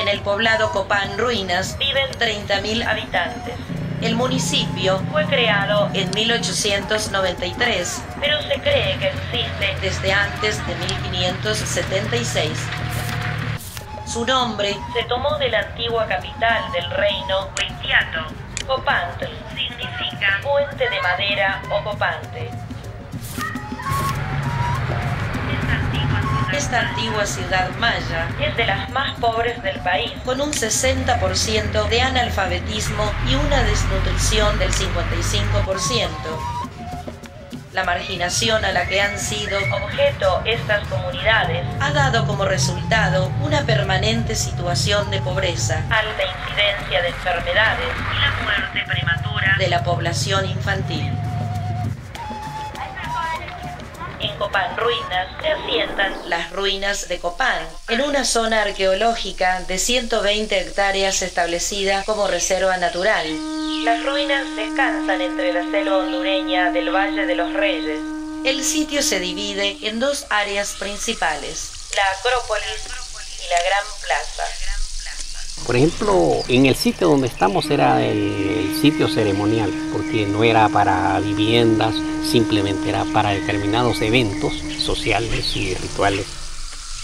En el poblado Copán Ruinas viven 30.000 habitantes. El municipio fue creado en 1893, pero se cree que existe desde antes de 1576. Su nombre se tomó de la antigua capital del reino Huitiato. Copantl significa puente de madera o copante. Esta antigua ciudad maya es de las más pobres del país, con un 60% de analfabetismo y una desnutrición del 55%. La marginación a la que han sido objeto estas comunidades ha dado como resultado una permanente situación de pobreza, alta incidencia de enfermedades y la muerte prematura de la población infantil. En Copán Ruinas se asientan las ruinas de Copán, en una zona arqueológica de 120 hectáreas establecida como reserva natural. Las ruinas descansan entre la selva hondureña del Valle de los Reyes. El sitio se divide en dos áreas principales, la Acrópolis y la Gran Plaza. Por ejemplo, en el sitio donde estamos era el sitio ceremonial, porque no era para viviendas, simplemente era para determinados eventos sociales y rituales.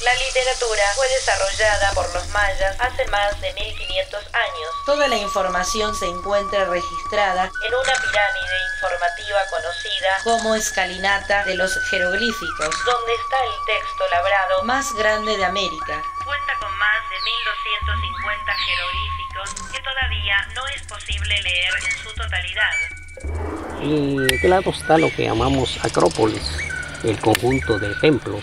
La literatura fue desarrollada por los mayas hace más de 1500 años. Toda la información se encuentra registrada en una pirámide informativa conocida como escalinata de los jeroglíficos, donde está el texto labrado más grande de América. Cuenta con más de 1250 jeroglíficos que todavía no es posible leer en su totalidad. Y de qué lado está lo que llamamos Acrópolis, el conjunto de templos.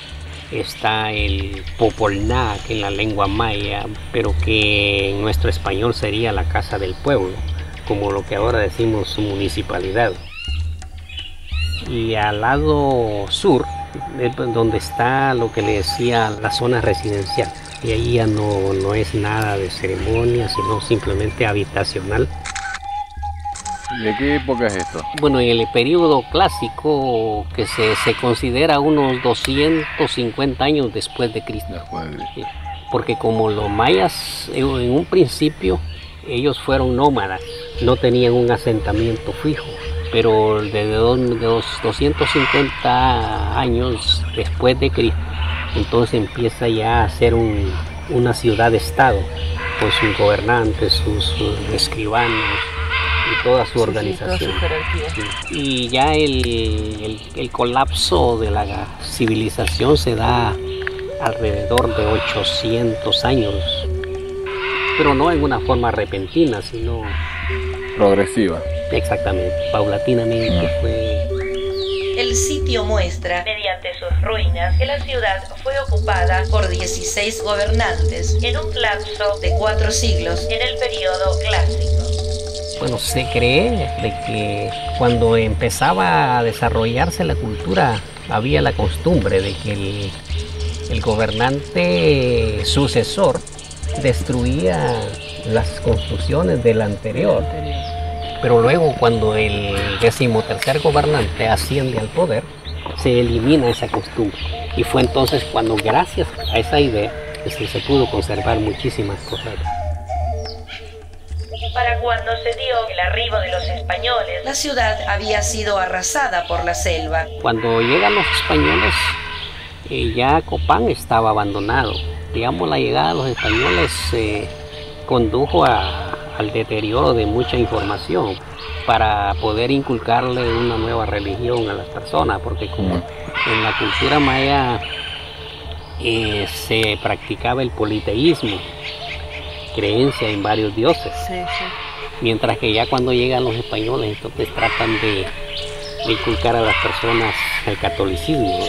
Está el Popolnac en la lengua maya, pero que en nuestro español sería la Casa del Pueblo, como lo que ahora decimos municipalidad. Y al lado sur, donde está lo que le decía la zona residencial, y ahí ya no es nada de ceremonia, sino simplemente habitacional. ¿De qué época es esto? Bueno, en el periodo clásico, que se considera unos 250 años después de Cristo. Sí, porque como los mayas en un principio ellos fueron nómadas, no tenían un asentamiento fijo, pero desde los 250 años después de Cristo, entonces empieza ya a ser una ciudad-estado, con sus gobernantes, sus escribanos y toda su organización. Sí. Y ya el colapso de la civilización se da alrededor de 800 años, pero no en una forma repentina, sino progresiva. Exactamente, paulatinamente fue. El sitio muestra, mediante sus ruinas, que la ciudad fue ocupada por 16 gobernantes en un lapso de 4 siglos en el periodo clásico. Bueno, se cree de que cuando empezaba a desarrollarse la cultura había la costumbre de que el gobernante sucesor destruía las construcciones del anterior. Pero luego cuando el 13º gobernante asciende al poder, se elimina esa costumbre. Y fue entonces cuando, gracias a esa idea, se pudo conservar muchísimas cosas. Para cuando se dio el arribo de los españoles, la ciudad había sido arrasada por la selva. Cuando llegan los españoles, ya Copán estaba abandonado. Digamos, la llegada de los españoles condujo al deterioro de mucha información para poder inculcarle una nueva religión a las personas, porque como en la cultura maya se practicaba el politeísmo, creencia en varios dioses, mientras que ya cuando llegan los españoles entonces tratan de inculcar a las personas el catolicismo.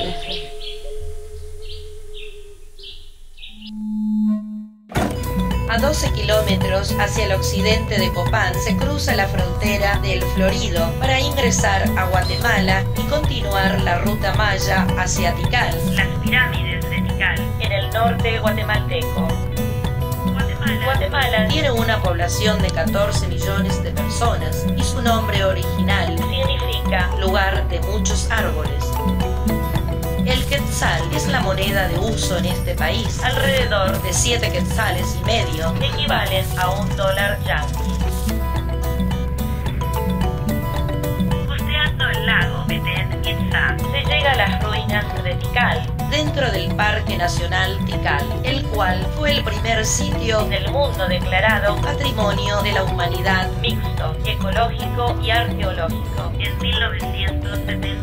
A 12 kilómetros hacia el occidente de Copán se cruza la frontera del Florido para ingresar a Guatemala y continuar la ruta maya hacia Tikal, las pirámides de Tikal, en el norte guatemalteco. Guatemala tiene una población de 14 millones de personas y su nombre original significa lugar de muchos árboles. El Quetzal quetzal es la moneda de uso en este país. Alrededor de 7 quetzales y medio equivalen a $1 yanqui. Costeando el lago Petén-Itzá se llega a las ruinas de Tikal, dentro del Parque Nacional Tikal, el cual fue el primer sitio del mundo declarado Patrimonio de la Humanidad mixto, ecológico y arqueológico en 1979.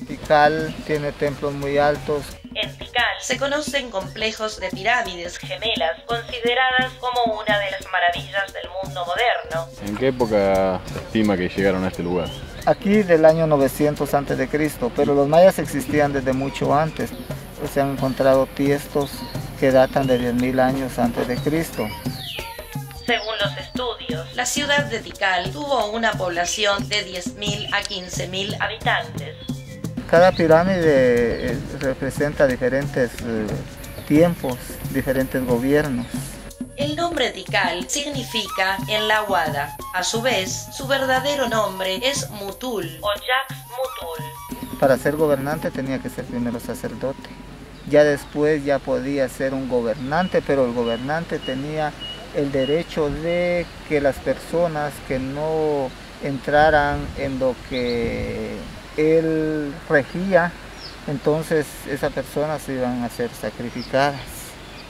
Tikal tiene templos muy altos. En Tikal se conocen complejos de pirámides gemelas consideradas como una de las maravillas del mundo moderno. ¿En qué época se estima que llegaron a este lugar? Aquí del año 900 a.C., pero los mayas existían desde mucho antes. Se han encontrado tiestos que datan de 10.000 años antes de Cristo. Según los estudios, la ciudad de Tikal tuvo una población de 10.000 a 15.000 habitantes. Cada pirámide representa diferentes tiempos, diferentes gobiernos. El nombre Tikal significa en la Wada. A su vez, su verdadero nombre es Mutul o Yax Mutul. Para ser gobernante tenía que ser primero sacerdote. Ya después ya podía ser un gobernante, pero el gobernante tenía el derecho de que las personas que no entraran en lo que él regía, entonces esas personas iban a ser sacrificadas.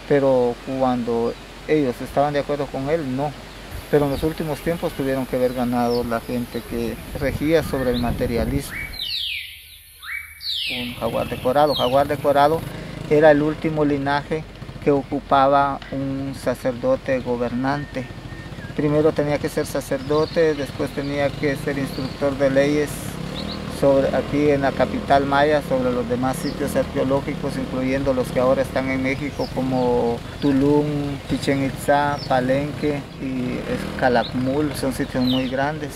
Pero cuando ellos estaban de acuerdo con él, no. Pero en los últimos tiempos tuvieron que haber ganado la gente que regía sobre el materialismo. Un jaguar decorado. Jaguar decorado era el último linaje que ocupaba un sacerdote gobernante. Primero tenía que ser sacerdote, después tenía que ser instructor de leyes aquí en la capital maya, sobre los demás sitios arqueológicos, incluyendo los que ahora están en México, como Tulum, Chichén Itzá, Palenque y Calakmul, son sitios muy grandes.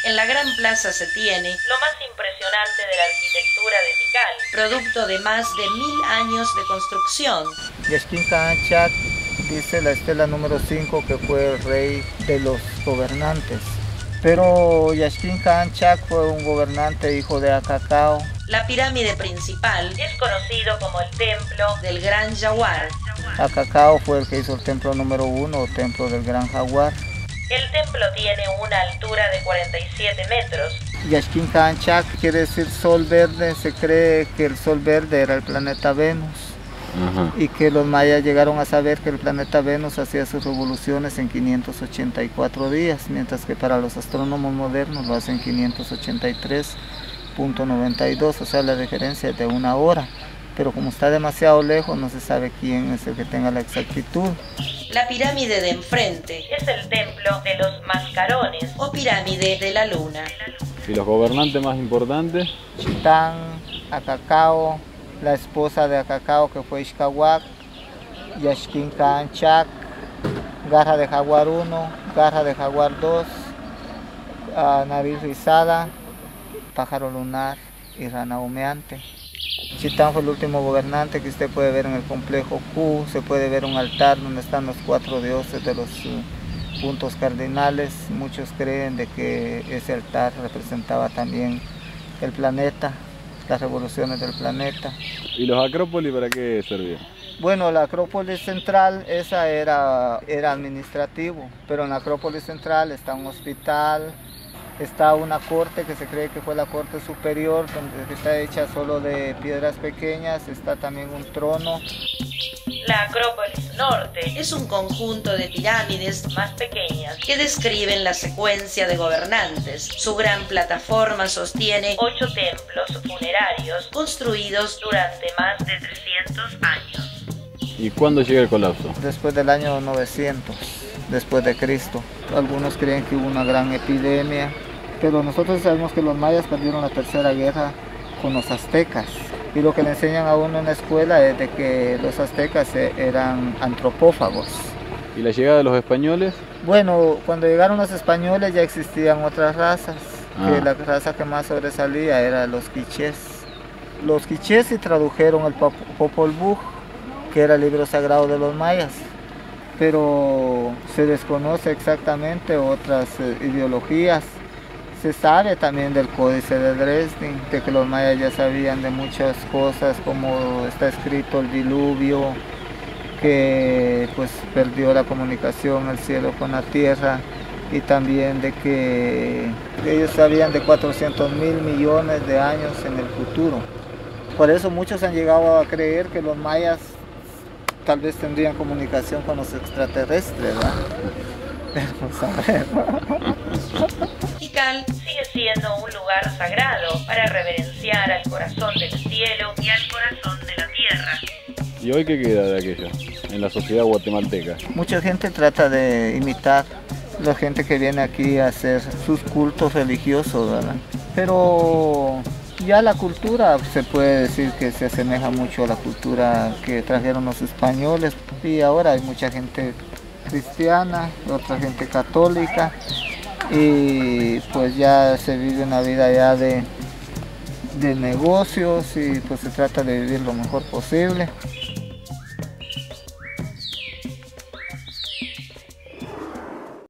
En la gran plaza se tiene lo más impresionante de la arquitectura de Tikal, producto de más de 1000 años de construcción. Yaxquín Caanchac dice la estela número 5 que fue el rey de los gobernantes. Pero Yaxquín Caanchac fue un gobernante hijo de Acacao. La pirámide principal es conocido como el templo del Gran Jaguar. Acacao fue el que hizo el templo número 1 o templo del Gran Jaguar. El templo tiene una altura de 47 metros. Yaxquín Caanchac quiere decir sol verde. Se cree que el sol verde era el planeta Venus. Y que los mayas llegaron a saber que el planeta Venus hacía sus revoluciones en 584 días, mientras que para los astrónomos modernos lo hacen 583.92, o sea, la diferencia es de 1 hora. Pero como está demasiado lejos, no se sabe quién es el que tenga la exactitud. La pirámide de enfrente es el templo de los mascarones o pirámide de la luna. ¿Y los gobernantes más importantes? Chitán, Acacao, la esposa de Acacao que fue Ixcahuac, Yaxquín Caanchac, Garra de Jaguar 1, Garra de Jaguar 2, Nariz Rizada, Pájaro Lunar y Rana Humeante. Chitán fue el último gobernante que usted puede ver en el complejo Q. Se puede ver un altar donde están los 4 dioses de los puntos cardinales. Muchos creen de que ese altar representaba también el planeta, las revoluciones del planeta. ¿Y los acrópolis para qué servían? Bueno, la Acrópolis Central, esa era administrativo, pero en la Acrópolis Central está un hospital, está una corte que se cree que fue la corte superior, donde está hecha solo de piedras pequeñas, está también un trono. La Acrópolis Norte es un conjunto de pirámides más pequeñas que describen la secuencia de gobernantes. Su gran plataforma sostiene 8 templos funerarios construidos durante más de 300 años. ¿Y cuándo llega el colapso? Después del año 900, después de Cristo. Algunos creen que hubo una gran epidemia, pero nosotros sabemos que los mayas perdieron la tercera guerra con los aztecas. Y lo que le enseñan a uno en la escuela es de que los aztecas eran antropófagos. ¿Y la llegada de los españoles? Bueno, cuando llegaron los españoles ya existían otras razas. Que la raza que más sobresalía era los quichés. Los quichés sí tradujeron el Popol Vuh, que era el libro sagrado de los mayas. Pero se desconoce exactamente otras ideologías. Se sabe también del Códice de Dresden, de que los mayas ya sabían de muchas cosas, como está escrito el diluvio, que pues perdió la comunicación el cielo con la tierra, y también de que ellos sabían de 400.000 millones de años en el futuro. Por eso muchos han llegado a creer que los mayas tal vez tendrían comunicación con los extraterrestres, ¿verdad? Tikal sigue siendo un lugar sagrado para reverenciar al corazón del cielo y al corazón de la tierra. ¿Y hoy qué queda de aquello en la sociedad guatemalteca? Mucha gente trata de imitar la gente que viene aquí a hacer sus cultos religiosos, ¿verdad? Pero ya la cultura se puede decir que se asemeja mucho a la cultura que trajeron los españoles, y ahora hay mucha gente cristiana, otra gente católica, y pues ya se vive una vida ya de negocios, y pues se trata de vivir lo mejor posible.